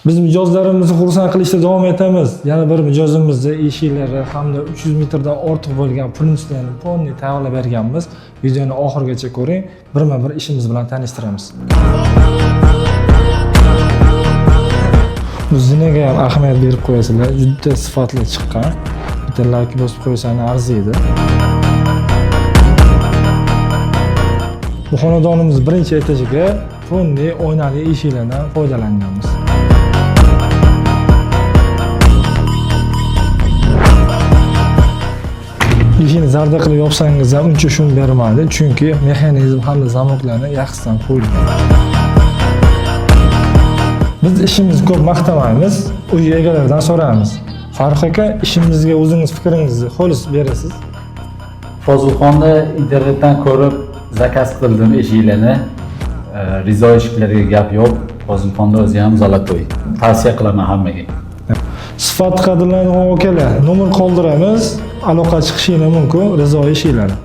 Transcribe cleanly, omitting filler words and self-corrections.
Biz mijozlarimizni xursand qilishda davom etamiz. Yana bir mijozimizni eshiklari hamda 300 metrdan ortiq bo'lgan prinslarni ponni tayyorlab berganmiz. Videoni oxirigacha ko'ring. Birma-bir ishimiz bilan tanishtiramiz. Bu zinaga ham ahamiyat berib qo'yasizlar. Juda sifatli chiqqan. Bitta like bosib qo'ysangiz arziydi. Bu xonadonimiz birinchi etajiga ponni oynali eshiklardan foydalanganmiz. Eshikni zarda qilib yopsangiz ham uncha shum bermaydi, chunki mexanizm hamda zamoklarni yaxshidan qo'yilgan. Biz ishimizni ko'p maqtamaymiz, uy egalaridan so'raymiz. Farruh aka, ishimizga o'zingiz fikringizni xolis berasiz. Fozilxonni internetdan ko'rib zakaz qildim eshiklarni. Rizo eshiklariga gap yo'q. Fozilxonni o'zi ham zalato'y. Tavsiya qilaman hammaga. Sifat qadrlangan akalar, nomer qoldiramiz. Aloqa chiqishingiz mumkin Rizo eshiklari.